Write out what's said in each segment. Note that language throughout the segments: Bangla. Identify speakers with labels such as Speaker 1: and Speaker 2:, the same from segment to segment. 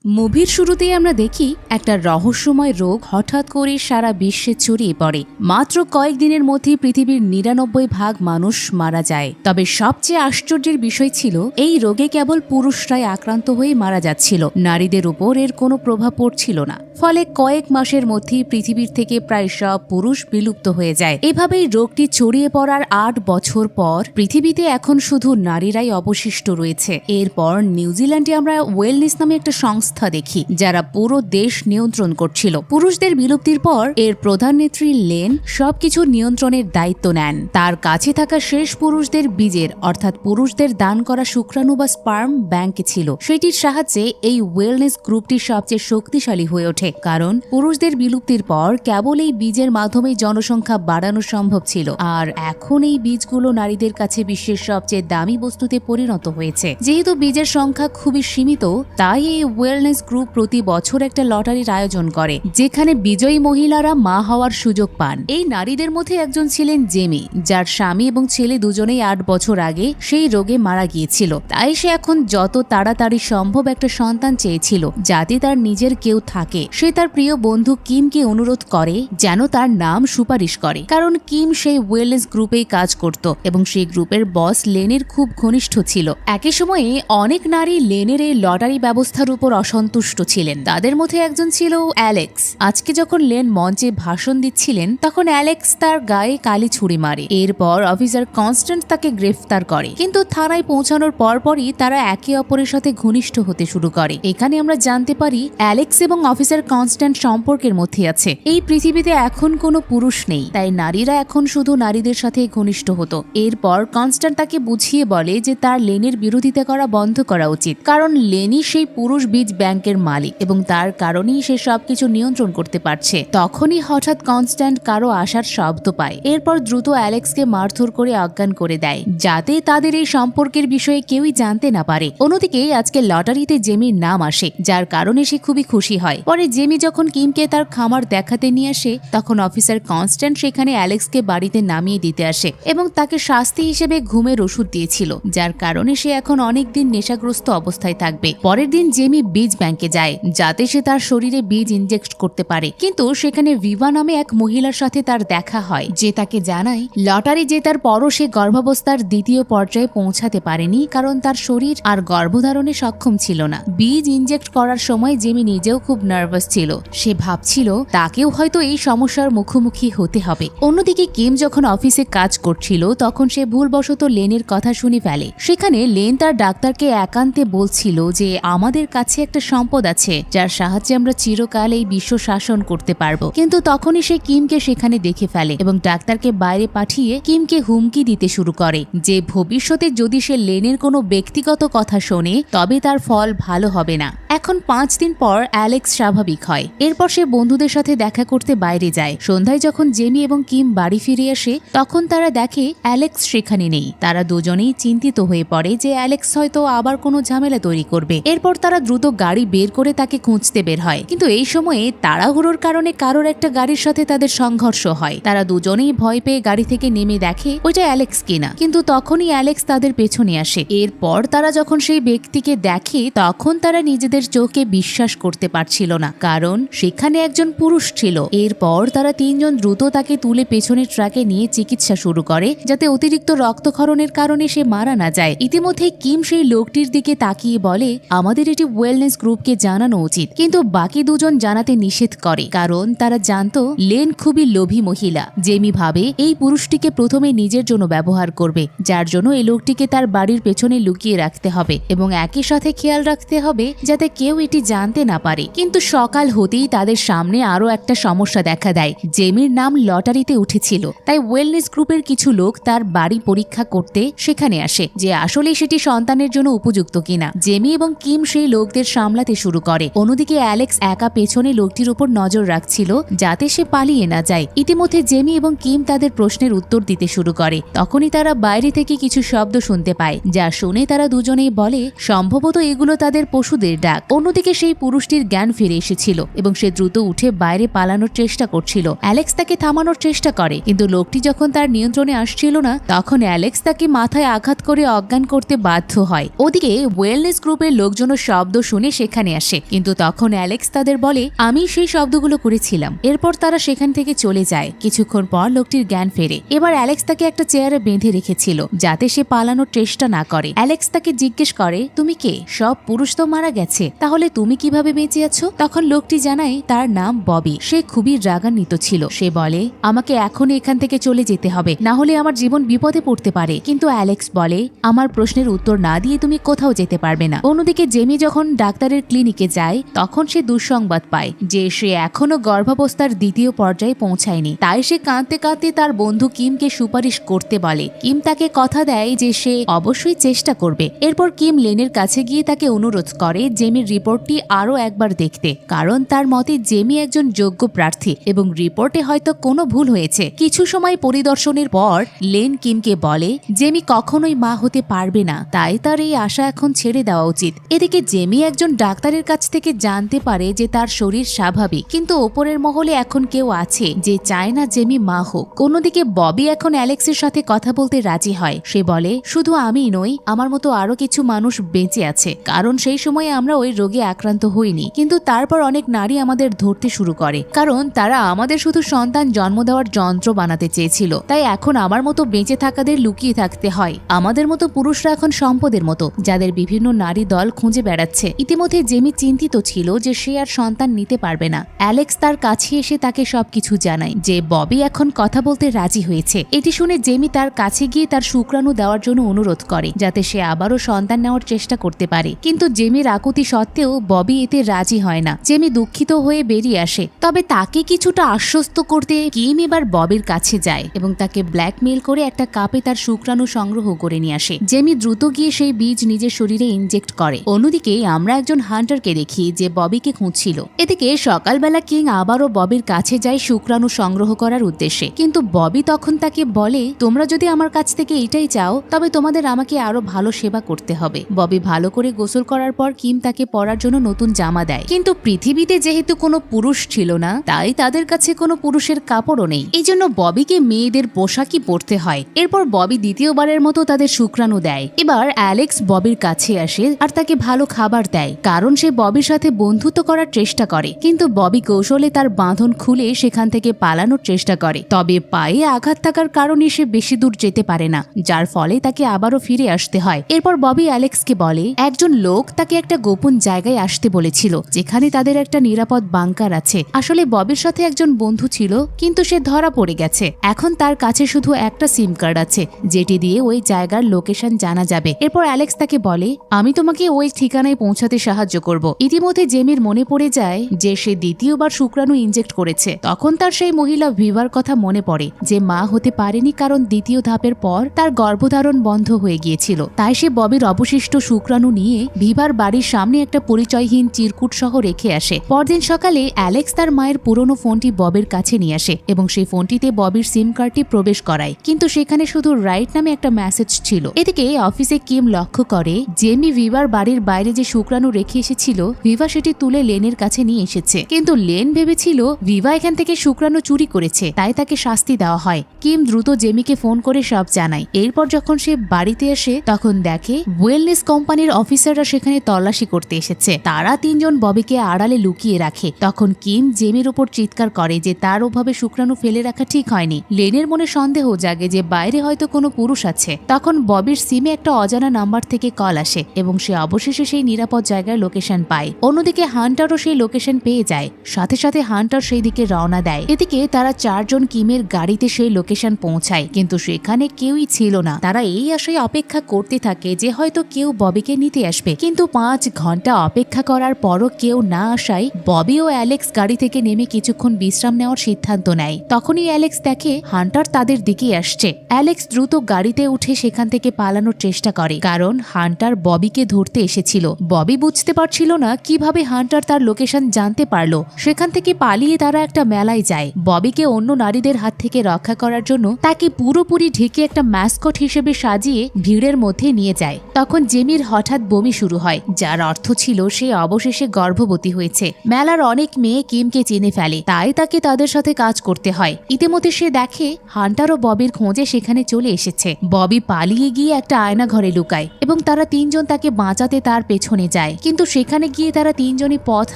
Speaker 1: মুভির শুরুতেই আমরা দেখি একটা রহস্যময় রোগ হঠাৎ করে সারা বিশ্বে ছড়িয়ে পড়ে। মাত্র কয়েকদিনের মধ্যে পৃথিবীর ৯৯% মানুষ মারা যায়। তবে সবচেয়ে আশ্চর্যের বিষয় ছিল এই রোগে কেবল পুরুষরাই আক্রান্ত হয়ে মারা যাচ্ছিল, নারীদের উপর এর কোনো প্রভাব পড়ছিল না। ফলে কয়েক মাসের মধ্যেই পৃথিবীর থেকে প্রায় সব পুরুষ বিলুপ্ত হয়ে যায়। এভাবেই রোগটি ছড়িয়ে পড়ার ৮ বছর পর পৃথিবীতে এখন শুধু নারীরাই অবশিষ্ট রয়েছে। এরপর নিউজিল্যান্ডে আমরা ওয়েলনেস নামে একটা সংস্থা দেখি যারা পুরো দেশ নিয়ন্ত্রণ করছিল। পুরুষদের বিলুপ্তির পর এর প্রধান নেত্রী লেন সবকিছু নিয়ন্ত্রণের দায়িত্ব নেন। তার কাছে থাকা শেষ পুরুষদের বীজের অর্থাৎ পুরুষদের দান করা শুক্রাণু বা স্পার্ম ব্যাংকে ছিল। সেটির সাহায্যে এই ওয়েলনেস গ্রুপটি সবচেয়ে শক্তিশালী হয়ে ওঠে, কারণ পুরুষদের বিলুপ্তির পর কেবল এই বীজের মাধ্যমে জনসংখ্যা বাড়ানো সম্ভব ছিল। আর এখন এই বীজগুলো নারীদের কাছে বিশ্বের সবচেয়ে দামি বস্তুতে পরিণত হয়েছে। যেহেতু বীজের সংখ্যা খুবই সীমিত, তাই এই ওয়েলনেস গ্রুপ প্রতি বছর একটা লটারির আয়োজন করে, যেখানে বিজয়ী মহিলারা মা হওয়ার সুযোগ পান। এই নারীদের মধ্যে একজন ছিলেন জেমি, যার স্বামী এবং ছেলে দুজনেই ৮ বছর আগে সেই রোগে মারা গিয়েছিল। তাই সে এখন যত তাড়াতাড়ি সম্ভব একটা সন্তান চেয়েছিল, যাতে তার নিজের কেউ থাকে। সে তার প্রিয় বন্ধু কিমকে অনুরোধ করে যেন তার নাম সুপারিশ করে, কারণ কিম সেই ওয়েলনেস গ্রুপেই কাজ করত এবং সেই গ্রুপের বস লেনের খুব ঘনিষ্ঠ ছিল। একই সময়ে অনেক নারী লেনের এই লটারি ব্যবস্থার উপর অসন্তুষ্ট ছিলেন। তাদের মধ্যে একজন ছিল অ্যালেক্স। আজকে যখন লেন মঞ্চে ভাষণ দিচ্ছিলেন, তখন অ্যালেক্স তার গায়ে কালি ছুরি মারে। এরপর অফিসার কনস্ট্যান্ট তাকে গ্রেফতার করে, কিন্তু থানায় পৌঁছানোর পরপরই তারা একে অপরের সাথে ঘনিষ্ঠ হতে শুরু করে। এখানে আমরা জানতে পারি অ্যালেক্স এবং অফিসার কনস্ট্যান্ট সম্পর্কের মধ্যে আছে। এই পৃথিবীতে এখন কোনো পুরুষ নেই, তাই নারীরা এখন শুধু নারীদের সাথে ঘনিষ্ঠ হতো। এরপর কনস্ট্যান্ট তাকে বুঝিয়ে বলে যে তার লেনের বিরোধিতা করা বন্ধ করা উচিত, কারণ লেনই সেই পুরুষ বীজ ব্যাংকের মালিক এবং তার কারণেই সে সবকিছু নিয়ন্ত্রণ করতে পারছে। তখনই হঠাৎ কনস্ট্যান্ট কারো আসার শব্দ পায়। এরপর দ্রুত অ্যালেক্সকে মারধর করে অজ্ঞান করে দেয়, যাতে তাদের এই সম্পর্কের বিষয়ে কেউই জানতে না পারে। অন্যদিকে আজকে লটারিতে জেমির নাম আসে, যার কারণে সে খুবই খুশি হয়। পরে জেমি যখন কিমকে তার খামার দেখাতে নিয়ে আসে, তখন অফিসার কনস্ট্যান্ট সেখানে অ্যালেক্সকে বাড়িতে নামিয়ে দিতে আসে এবং তাকে শাস্তি হিসেবে ঘুমের ওষুধ দিয়েছিল, যার কারণে সে এখন অনেকদিন নেশাগ্রস্ত অবস্থায় থাকবে। পরের দিন জেমি বীজ ব্যাংকে যায়, যাতে সে তার শরীরে বীজ ইনজেক্ট করতে পারে। কিন্তু সেখানে ভিভা নামে এক মহিলার সাথে তার দেখা হয়, যে তাকে জানায় লটারি জেতার পরও সে গর্ভাবস্থার দ্বিতীয় পর্যায়ে পৌঁছাতে পারেনি, কারণ তার শরীর আর গর্ভধারণে সক্ষম ছিল না। বীজ ইনজেক্ট করার সময় জেমি নিজেও খুব নার্ভাস ছিল। সে ভাবছিল তাকেও হয়তো এই সমস্যার মুখোমুখি হতে হবে। অন্যদিকে কিম যখন অফিসে কাজ করছিল, তখন সে ভুলবশত লেনের কথা শুনে ফেলে। সেখানে লেন তার ডাক্তারকে একান্তে বলছিল যে আমাদের কাছে একটা সম্পদ আছে, যার সাহায্যে আমরা চিরকাল এই বিশ্ব শাসন করতে পারবো। কিন্তু তখনই সে কিমকে সেখানে দেখে ফেলে এবং ডাক্তারকে বাইরে পাঠিয়ে কিমকে হুমকি দিতে শুরু করে যে ভবিষ্যতে যদি সে লেনের কোনো ব্যক্তিগত কথা শোনে, তবে তার ফল ভালো হবে না। এখন ৫ দিন পর অ্যালেক্স স্বাভাবিক হয়। এরপর সে বন্ধুদের সাথে দেখা করতে বাইরে যায়। সন্ধ্যায় যখন জেমি এবং কিম বাড়ি ফিরে আসে, তখন তারা দেখে অ্যালেক্স সেখানে নেই। তারা দুজনেই চিন্তিত হয়ে পড়ে যে অ্যালেক্স হয়তো আবার কোনো ঝামেলা তৈরি করবে। এরপর তারা দ্রুত গাড়ি বের করে তাকে খুঁজতে বের হয়। কিন্তু এই সময়ে তাড়াহুড়োর কারণে কারোর একটা গাড়ির সাথে তাদের সংঘর্ষ হয়। তারা দুজনেই ভয় পেয়ে গাড়ি থেকে নেমে দেখে ওইটা অ্যালেক্স কিনা, কিন্তু তখনই অ্যালেক্স তাদের পেছনে আসে। এরপর তারা যখন সেই ব্যক্তিকে দেখে, তখন তারা নিজেদের চোখে বিশ্বাস করতে পারছিল না, কারণ সেখানে একজন পুরুষ ছিল। এরপর তারা ৩ জন দ্রুত তাকে তুলে পেছনের ট্রাকে নিয়ে চিকিৎসা শুরু করে, যাতে অতিরিক্ত রক্তক্ষরণের কারণে সে মারা না যায়। ইতিমধ্যে কিম সেই লোকটির দিকে তাকিয়ে বলে আমাদের এটি ওয়েলনেস গ্রুপকে জানানো উচিত, কিন্তু বাকি দুজন জানাতে নিষেধ করে, কারণ তারা জানতো লেন খুবই লোভী মহিলা। জেমি ভাবে এই পুরুষটিকে প্রথমে নিজের জন্য ব্যবহার করবে, যার জন্য এই লোকটিকে তার বাড়ির পেছনে লুকিয়ে রাখতে হবে এবং একই সাথে খেয়াল রাখতে হবে যাতে কেউ এটি জানতে না পারে। কিন্তু সকাল হতেই তাদের সামনে আরো একটা সমস্যা দেখা দেয়। জেমির নাম লটারিতে উঠেছিল, তাই ওয়েলনেস গ্রুপের কিছু লোক তার বাড়ি পরীক্ষা করতে সেখানে আসে যে আসলে সেটি সন্তানের জন্য উপযুক্ত কিনা। জেমি এবং কিম সেই লোকদের সামলাতে শুরু করে। অন্যদিকে অ্যালেক্স একা পেছনে লোকটির উপর নজর রাখছিল, যাতে সে পালিয়ে না যায়। ইতিমধ্যে জেমি এবং কিম তাদের প্রশ্নের উত্তর দিতে শুরু করে। তখনই তারা বাইরে থেকে কিছু শব্দ শুনতে পায়, যা শুনে তারা দুজনেই বলে সম্ভবত এগুলো তাদের পশুদের ডাক। অন্যদিকে সেই পুরুষটির জ্ঞান ফিরে এসেছিল এবং সে দ্রুত উঠে বাইরে পালানোর চেষ্টা করছিল। অ্যালেক্স তাকে থামানোর চেষ্টা করে, কিন্তু লোকটি যখন তার নিয়ন্ত্রণে আসছিল না তখন অ্যালেক্স তাকে মাথায় আঘাত করে অজ্ঞান করতে বাধ্য হয়। ওদিকে ওয়েলনেস গ্রুপের লোকজনও শব্দ শুনে সেখানে আসে, কিন্তু তখন অ্যালেক্স তাদের বলে আমি সেই শব্দগুলো করেছিলাম। এরপর তারা সেখান থেকে চলে যায়। কিছুক্ষণ পর লোকটির জ্ঞান ফেরে। এবার অ্যালেক্স তাকে একটা চেয়ারে বেঁধে রেখেছিল যাতে সে পালানোর চেষ্টা না করে। অ্যালেক্স তাকে জিজ্ঞেস করে তুমি কে? সব পুরুষ তো মারা গেছে, তাহলে তুমি কিভাবে বেঁচে আছো? তখন লোকটি জানায় তার নাম ববি। সে খুবই রাগান্বিত ছিল। সে বলে আমাকে এখন এখান থেকে চলে যেতে হবে, না হলে আমার জীবন বিপদে পড়তে পারে। কিন্তু অ্যালেক্স বলে আমার প্রশ্নের উত্তর না দিয়ে তুমি কোথাও যেতে পারবে না। অন্যদিকে জেমি যখন ডাক্তারের ক্লিনিকে যায় তখন সে দুঃসংবাদ পায় যে সে এখনো গর্ভাবস্থার দ্বিতীয় পর্যায়ে পৌঁছায়নি। তাই সে কাঁদতে কাঁদতে তার বন্ধু কিমকে সুপারিশ করতে বলে। কিম তাকে কথা দেয় যে সে অবশ্যই চেষ্টা করবে। এরপর কিম লেনের কাছে গিয়ে তাকে অনুরোধ করে জেমির রিপোর্টটি আরো একবার দেখতে, কারণ তার মতে জেমি একজন যোগ্য প্রার্থী এবং রিপোর্টে হয়তো কোনো ভুল হয়েছে। কিছু সময় পরিদর্শনের পর লেন কিমকে বলে জেমি কখনোই মা হতে পারবে না, তাই তার এই আশা এখন ছেড়ে দেওয়া উচিত। এদিকে জেমি একজন ডাক্তারের কাছ থেকে জানতে পারে যে তার শরীর স্বাভাবিক, কিন্তু ওপরের মহলে এখন কেউ আছে যে চায় না জেমি মা হোক। অন্যদিকে ববি এখন অ্যালেক্সের সাথে কথা বলতে রাজি হয়। সে বলে শুধু আমিই নই, আমার মতো আরো কিছু মানুষ বেঁচে আছে, কারণ সেই সময় আমরা ওই রোগে আক্রান্ত হইনি। কিন্তু তারপর অনেক নারী আমাদের ধরতে শুরু করে, কারণ তারা আমাদের শুধু সন্তান জন্ম দেওয়ার যন্ত্র বানাতে চেয়েছিল। তাই এখন আমার মতো বেঁচে থাকাদের লুকিয়ে থাকতে হয়। আমাদের মতো পুরুষরা এখন সম্পদের মতো, যাদের বিভিন্ন নারী দল খুঁজে বেড়াচ্ছে। ইতিমধ্যে জেমি চিন্তিত ছিল যে সে আর সন্তান নিতে পারবে না। অ্যালেক্স তার কাছে এসে তাকে সবকিছু জানায় যে ববি এখন কথা বলতে রাজি হয়েছে। এটি শুনে জেমি তার কাছে গিয়ে তার শুক্রাণু দেওয়ার জন্য অনুরোধ করে যাতে সে আবারও সন্তান নেওয়ার চেষ্টা করতে পারে। কিন্তু জেমির আকুতি সত্ত্বেও ববি এতে রাজি হয় না। জেমি দুঃখিত হয়ে বেরিয়ে আসে। তবে তাকে কিছুটা আশ্বস্ত করতে কিম এবার ববির কাছে যায় এবং তাকে ব্ল্যাকমেইল করে একটা কাপে তার শুক্রাণু সংগ্রহ করে নিয়ে আসে। জেমি দ্রুত গিয়ে সেই বীজ নিজের শরীরে ইনজেক্ট করে। অন্যদিকে আমরা একজন হান্টারকে দেখি যে ববিকে খুঁজছিল। এদিকে সকালবেলা কিং আবারও ববির কাছে যায় শুক্রাণু সংগ্রহ করার উদ্দেশ্যে, কিন্তু ববি তখন তাকে বলে তোমরা যদি আমার কাছ থেকে এটাই চাও তবে তোমাদের আমাকে আরো ভালো সেবা করতে হবে। ববি ভালো করে গোসল করার পর কিম তাকে পরার জন্য নতুন জামা দেয়, কিন্তু পৃথিবীতে যেহেতু কোনো পুরুষ ছিল না তাই তাদের কাছে কোনো পুরুষের কাপড়ও নেই। এই জন্য ববিকে মেয়েদের পোশাকই পরতে হয়। এরপর ববি দ্বিতীয়বারের মতো তাদের শুক্রাণু দেয়। এবার অ্যালেক্স ববির কাছে আসে আর তাকে ভালো খাবার দেয়, কারণ সে ববির সাথে বন্ধুত্ব করার চেষ্টা করে। কিন্তু ববি কৌশলে তার বাঁধন খুলে সেখান থেকে পালানোর চেষ্টা করে। তবে পায়ে আঘাত থাকার কারণে সে বেশি দূর যেতে পারে না, যার ফলে তাকে আবারও ফিরে আসতে হয়। এরপর ববি অ্যালেক্সকে বলে একজন লোক তাকে একটা গোপন জায়গায় আসতে বলেছিল যেখানে তাদের একটা নিরাপদ বাংকার আছে। আসলে ববির সাথে একজন বন্ধু ছিল, কিন্তু সে ধরা পড়ে গেছে। এখন তার কাছে শুধু একটা সিম কার্ড আছে যেটি দিয়ে ওই জায়গার লোকেশন জানা যাবে। এরপর অ্যালেক্স তাকে বলে আমি তোমাকে ওই ঠিকানায় পৌঁছাতে সাহায্য করব। ইতিমধ্যে জেমির মনে পড়ে যায় যে সে দ্বিতীয়বার শুক্রাণু ইনজেক্ট করেছে। তখন তার সেই মহিলা ভিভার কথা মনে পড়ে যে মা হতে পারেনি কারণ দ্বিতীয় ধাপের পর তার গর্ভধারণ বন্ধ হয়ে গিয়েছিল। তাই সে ববির অবশিষ্ট শুক্রাণু নিয়ে ভিভার বাড়ির সামনে একটা পরিচয়হীন চিরকুট সহ রেখে আসে। পরদিন সকালে অ্যালেক্স তার মায়ের পুরনো ফোনটি ববির কাছে নিয়ে আসে এবং সেই ফোনটিতে ববির সিম কার্ডটি প্রবেশ করায়, কিন্তু সেখানে শুধু রাইট নামে একটা মেসেজ ছিল। এদিকে অফিসে কিম লক্ষ্য করে জেমি ভিভার বাড়ির বাইরে যে শুক্রাণু রেখে এসেছিল ভিভা সেটি তুলে লেনের কাছে নিয়ে এসেছে, কিন্তু লেন ভেবেছিল ভিভা এখান থেকে শুক্রাণু চুরি করেছে, তাই তাকে শাস্তি দেওয়া হয়। কিম দ্রুত জেমিকে ফোন করে সব জানায়। এরপর যখন সে বাড়িতে আসে তখন দেখে ওয়েলনেস কোম্পানির অফিসাররা সেখানে তল্লাশি করতে এসেছে। তারা তিনজন ববিকে আড়ালে লুকিয়ে রাখে। তখন কিম জেমির উপর চিৎকার করে যে তার ওভাবে শুক্রাণু ফেলে রাখা ঠিক হয়নি। লেনের মনে সন্দেহ জাগে যে বাইরে হয়তো কোনো পুরুষ আছে। তখন ববির সিমে একটা অজানা নাম্বার থেকে কল আসে এবং সে অবশেষে সেই নিরাপদ জায়গার লোকেশন পায়। অন্যদিকে হান্টারও সেই লোকেশন পেয়ে যায়। সাথে সাথে হান্টার সেই দিকে রওনা দেয়। এদিকে তারা চারজন কিমের গাড়িতে সেই লোকেশন পৌঁছায়, কিন্তু সেখানে কেউই ছিল না। তারা এই আশায় অপেক্ষা করতে থাকে যে হয়তো কেউ ববিকে নিতে আসবে, কিন্তু 5 ঘন্টা অপেক্ষা করার পরও কেউ না আসায় ববি ও অ্যালেক্স গাড়ি থেকে নেমে কিছুক্ষণ বিশ্রাম নেওয়ার সিদ্ধান্ত নেয়। তখনই অ্যালেক্স দেখে হান্টার তাদের দিকে আসছে। অ্যালেক্স দ্রুত গাড়িতে উঠে সেখান থেকে পালানোর চেষ্টা করে, কারণ হান্টার ববিকে ধরতে এসেছিল। ববি বুঝতে পারছিল না কিভাবে হান্টার তার লোকেশন জানতে পারলো। সেখান থেকে পালিয়ে তারা একটা মেলায় যায়। ববিকে অন্য নারীদের হাত থেকে রক্ষা করার জন্য তাকে পুরোপুরি ঢেকে একটা ম্যাসকট হিসেবে সাজিয়ে ভিড়ের মধ্যে নিয়ে যায়। তখন জেমির হঠাৎ বমি শুরু হয়, যার অর্থ ভাবছিল সে অবশেষে গর্ভবতী হয়েছে। মেলার অনেক মেয়ে কিমকে চিনে ফেলে, তাই তাকে তাদের সাথে কাজ করতে হয়। ইতিমধ্যে সে দেখে হান্টার ও ববির খোঁজে সেখানে চলে এসেছে। ববি পালিয়ে গিয়ে একটা আয়না ঘরে লুকায় এবং তারা তিনজন তাকে বাঁচাতে তার পেছনে যায়, কিন্তু সেখানে গিয়ে তারা তিনজনই পথ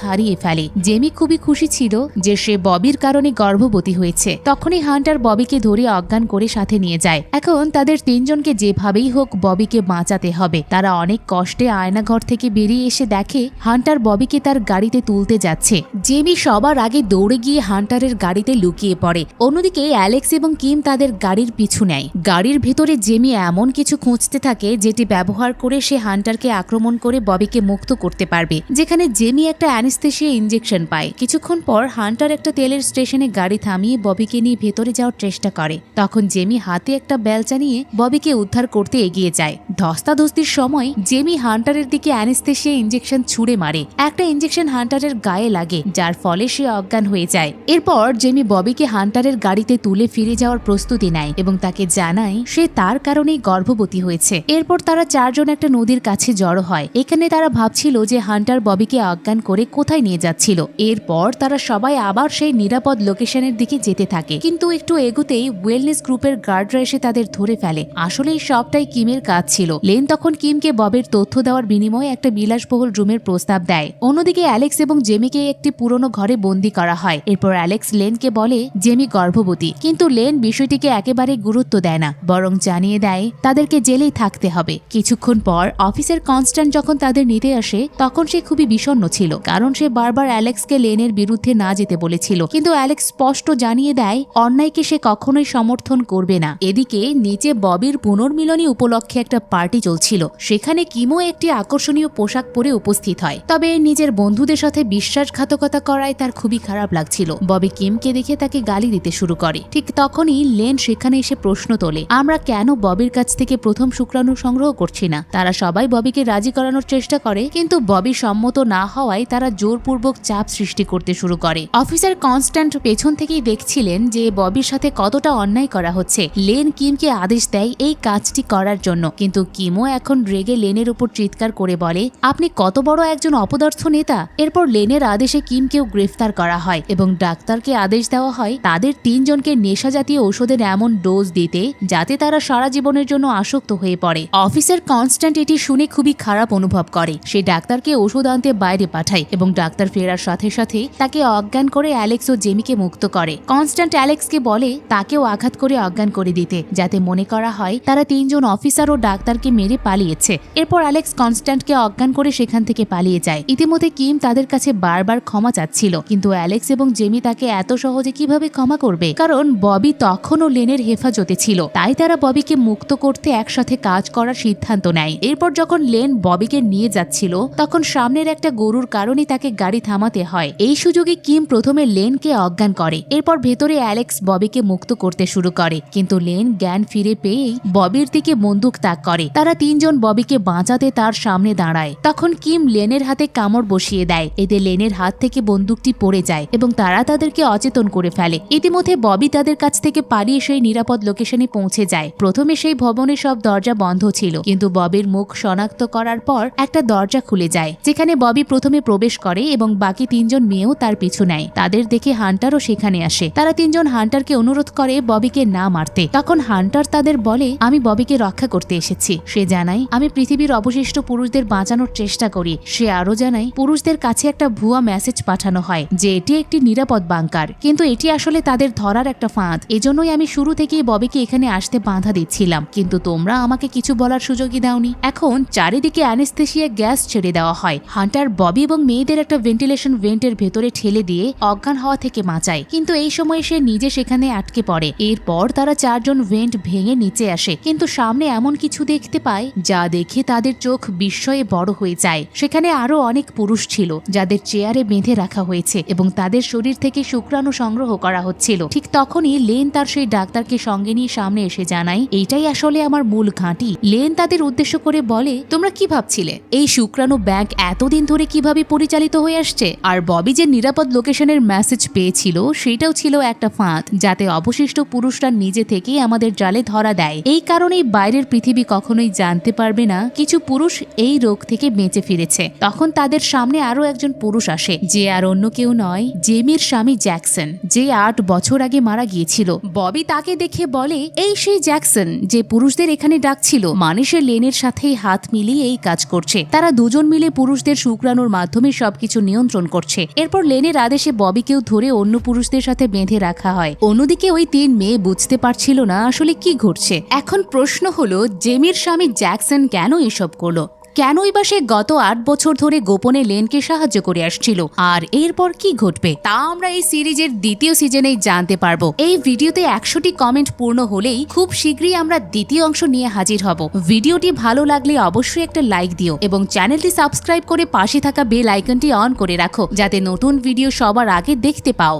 Speaker 1: হারিয়ে ফেলে। জেমি খুবই খুশি ছিল যে সে ববির কারণে গর্ভবতী হয়েছে। তখনই হান্টার ববিকে ধরে অজ্ঞান করে সাথে নিয়ে যায়। এখন তাদের তিনজনকে যেভাবেই হোক ববিকে বাঁচাতে হবে। তারা অনেক কষ্টে আয়নাঘর থেকে বেরিয়ে এসে দেখে হান্টার ববিকে তার গাড়িতে তুলতে যাচ্ছে। জেমি সবার আগে দৌড়ে গিয়ে হান্টারের গাড়িতে লুকিয়ে পড়ে। অন্যদিকে অ্যালেক্স এবং কিম তাদের গাড়ির পিছু নেয়। গাড়ির ভেতরে জেমি এমন কিছু খুঁজতে থাকে যেটি ব্যবহার করে সে হান্টারকে আক্রমণ করে ববিকে মুক্ত করতে পারবে, যেখানে জেমি একটা অ্যানেস্থেসিয়া ইনজেকশন পায়। কিছুক্ষণ পর হান্টার একটা তেলের স্টেশনে গাড়ি থামিয়ে ববিকে নিয়ে ভেতরে যাওয়ার চেষ্টা করে। তখন জেমি হাতে একটা বেলচা নিয়ে ববিকে উদ্ধার করতে এগিয়ে যায়। ধস্তাধস্তির সময় জেমি হান্টারের দিকে অ্যানেস্থেসিয়া ইনজেকশন ছুড়ে মারে। একটা ইনজেকশন হান্টারের গায়ে লাগে, যার ফলে সে অজ্ঞান হয়ে যায়। এরপর জেমি ববিকে হান্টারের গাড়িতে তুলে ফিরে যাওয়ার প্রস্তুতি নেয় এবং তাকে জানায় সে তার কারণেই গর্ভবতী হয়েছে। এরপর তারা চারজন একটা নদীর কাছে জড়ো হয়। এখানে তারা ভাবছিল যে হান্টার ববিকে অজ্ঞান করে কোথায় নিয়ে যাচ্ছিল। এরপর তারা সবাই আবার সেই নিরাপদ লোকেশনের দিকে যেতে থাকে, কিন্তু একটু এগোতেই ওয়েলনেস গ্রুপের গার্ডরা এসে তাদের ধরে ফেলে। আসলে এই সবটাই কিমের কাজ ছিল। লেন তখন কিমকে ববের তথ্য দেওয়ার বিনিময়ে একটা বিলাসবহুল রুমের প্রস্তাব দেয়। অন্যদিকে অ্যালেক্স এবং জেমিকে একটি পুরনো ঘরে বন্দী করা হয়। এরপর অ্যালেক্স লেনকে বলে জেমি গর্ভবতী, কিন্তু লেন বিষয়টিকে একেবারে গুরুত্ব দেয় না, বরং জানিয়ে দেয় তাদেরকে জেলেই থাকতে হবে। কিছুক্ষণ পর অফিসার কনস্ট্যান্ট যখন তাদের নিতে আসে তখন সে খুবই বিষণ্ণ ছিল, কারণ সে বারবার অ্যালেক্সকে লেনের বিরুদ্ধে না যেতে বলেছিল, কিন্তু অ্যালেক্স স্পষ্ট জানিয়ে দেয় অন্যায়কে সে কখনোই সমর্থন করবে না। এদিকে নিচে ববির পুনর্মিলনী উপলক্ষে একটা পার্টি চলছিল। সেখানে কিমও একটি আকর্ষণীয় পোশাক পরে উপস্থিত হয়, তবে নিজের বন্ধুদের সাথে বিশ্বাসঘাতকতা করায় তার খুবই খারাপ লাগছিল। ববি কিমকে দেখে তাকে গালি দিতে শুরু করে। ঠিক তখনই লেন সেখানে এসে প্রশ্ন তোলে, আমরা কেন ববির কাছ থেকে প্রথম শুক্রাণু সংগ্রহ করছি না? তারা সবাই ববিকে রাজি করানোর চেষ্টা করে, কিন্তু ববি সম্মত না হওয়ায় তারা জোরপূর্বক চাপ সৃষ্টি করতে শুরু করে। অফিসার কনস্ট্যান্ট পেছন থেকেই দেখছিলেন যে ববির সাথে কতটা অন্যায় করা হচ্ছে। লেন কিমকে আদেশ দেয় এই কাজটি করার জন্য, কিন্তু কিমও এখন রেগে লেনের উপর চিৎকার করে বলে, আপনি কত বড় একজন অপদার্থ নেতা। এরপর লেনের আদেশে কিমকেও গ্রেফতার করা হয় এবং ডাক্তারকে আদেশ দেওয়া হয় তাদের তিনজনকে নেশা জাতীয় ওষুধের এমন ডোজ দিতে যাতে তারা সারা জীবনের জন্য আসক্ত হয়ে পড়ে। অফিসার কনস্ট্যান্ট এটি শুনে খুবই খারাপ অনুভব করে। সে ডাক্তারকে ওষুধ আনতে বাইরে পাঠায় এবং ডাক্তার ফেরার সাথে সাথে তাকে অজ্ঞান করে অ্যালেক্স ও জেমিকে মুক্ত করে। কনস্ট্যান্ট অ্যালেক্সকে বলে তাকেও আঘাত করে অজ্ঞান করে দিতে, যাতে মনে করা হয় তারা তিনজন অফিসার ও ডাক্তারকে মেরে পালিয়েছে। এরপর অ্যালেক্স কনস্ট্যান্টকে অজ্ঞান করে সেখান থেকে পালিয়ে যায়। ইতিমধ্যে কিম তাদের কাছে বারবার ক্ষমা চাচ্ছিল, কিন্তু অ্যালেক্স এবং জেমি তাকে এত সহজে কিভাবে ক্ষমা করবে, কারণ ববি তখনও লেনের হেফাজতে ছিল। তাই তারা ববিকে মুক্ত করতে একসাথে কাজ করার সিদ্ধান্ত নেয়। এরপর যখন লেন ববিকে নিয়ে যাচ্ছিল তখন সামনের একটা গরুর কারণে তাকে গাড়ি থামাতে হয়। এই সুযোগে কিম প্রথমে লেনকে অজ্ঞান করে। এরপর ভেতরে অ্যালেক্স ববিকে মুক্ত করতে শুরু করে, কিন্তু লেন জ্ঞান ফিরে পেয়েই ববির দিকে বন্দুক তাক করে। তারা তিনজন ববিকে বাঁচাতে তার সামনে দাঁড়ায়। তখন কিম লেনের হাতে কামড় বসিয়ে দেয়। এতে লেনের হাত থেকে বন্দুকটি পড়ে যায় এবং তারা তাদেরকে অচেতন করে ফেলে। ইতিমধ্যে ববি তাদের কাছ থেকে পালিয়ে সেই নিরাপদ লোকেশনে পৌঁছে যায়। প্রথমে সেই ভবনের সব দরজা বন্ধ ছিল, কিন্তু ববির মুখ শনাক্ত করার পর একটা দরজা খুলে যায়, যেখানে ববি প্রথমে প্রবেশ করে এবং বাকি তিনজন মেয়েও তার পিছু নেয়। তাদের দেখে হান্টারও সেখানে আসে। তারা তিনজন হান্টারকে অনুরোধ করে ববিকে না মারতে। তখন হান্টার তাদের বলে, আমি ববিকে রক্ষা করতে এসেছি। সে জানায়, আমি পৃথিবীর অবশিষ্ট পুরুষদের বাঁচানোর চেষ্টা করি। সে আরো জানায় পুরুষদের কাছে একটা ভুয়া মেসেজ পাঠানো হয় যে এটি একটি নিরাপদ বাংকার, কিন্তু এটি আসলে তাদের ধরার একটা ফাঁদ। এজন্যই আমি শুরু থেকেই ববিকে এখানে আসতে বাধা দিচ্ছিলাম, কিন্তু তোমরা আমাকে কিছু বলার সুযোগই দাওনি। এখন চারিদিকে অ্যানেস্থেসিয়া গ্যাস ছেড়ে দেওয়া হয়। হান্টার ববি এবং মেয়েদের একটা ভেন্টিলেশন ভেন্টের ভেতরে ঠেলে দিয়ে অজ্ঞান হওয়া থেকে বাঁচায়, কিন্তু এই সময় সে নিজে সেখানে আটকে পড়ে। এরপর তারা চারজন ভেন্ট ভেঙে নিচে আসে, কিন্তু সামনে এমন কিছু দেখতে পায় যা দেখে তাদের চোখ বিস্ময়ে বড় হয়ে যায়। সেখানে আরো অনেক পুরুষ ছিল যাদের চেয়ারে বেঁধে রাখা হয়েছে এবং তাদের শরীর থেকে শুক্রাণু সংগ্রহ করা হচ্ছিল। ঠিক তখনই লেন তার সেই ডাক্তারকে সঙ্গে নিয়ে সামনে এসে জানায়, এইটাই আসলে আমার মূল ঘাঁটি। লেন তাদের উদ্দেশ্য করে বলে, তোমরা কি ভাবছিলে এই শুক্রাণু ব্যাংক এতদিন ধরে কিভাবে পরিচালিত হয়ে আসছে? আর ববি যে নিরাপদ লোকেশনের মেসেজ পেয়েছিল সেটাও ছিল একটা ফাঁদ, যাতে অবশিষ্ট পুরুষরা নিজে থেকে আমাদের জালে ধরা দেয়। এই কারণেই বাইরের পৃথিবী কখনোই জানতে পারবে না কিছু পুরুষ এই রোগ থেকে বেঁচে ফিরে ফিরেছে। তখন তাদের সামনে আরো একজন পুরুষ আসে, যে আর অন্য কেউ নয়, জেমির স্বামী জ্যাকসন, যে 8 বছর আগে মারা গিয়েছিল। ববি তাকে দেখে বলে, এই সেই জ্যাকসন যে পুরুষদের এখানে ডাকছিল। মানে সে লেনের সাথেই হাত মিলিয়ে এই কাজ করছে। তারা দুজন মিলে পুরুষদের শুক্রাণুর মাধ্যমে সবকিছু নিয়ন্ত্রণ করছে। এরপর লেনের আদেশে ববিকেও ধরে অন্য পুরুষদের সাথে বেঁধে রাখা হয়। অন্যদিকে ওই 3 মেয়ে বুঝতে পারছিল না আসলে কি ঘটছে। এখন প্রশ্ন হলো, জেমির স্বামী জ্যাকসন কেন এসব করলো? কেনই বা সে গত 8 বছর ধরে গোপনে লেনকে সাহায্য করে আসছিল? আর এরপর কি ঘটবে তা আমরা এই সিরিজের দ্বিতীয় সিজনেই জানতে পারবো। এই ভিডিওতে 100টি কমেন্ট পূর্ণ হলেই খুব শীঘ্রই আমরা দ্বিতীয় অংশ নিয়ে হাজির হব। ভিডিওটি ভালো লাগলে অবশ্যই একটা লাইক দিও এবং চ্যানেলটি সাবস্ক্রাইব করে পাশে থাকা বেল আইকনটি অন করে রাখো, যাতে নতুন ভিডিও সবার আগে দেখতে পাও।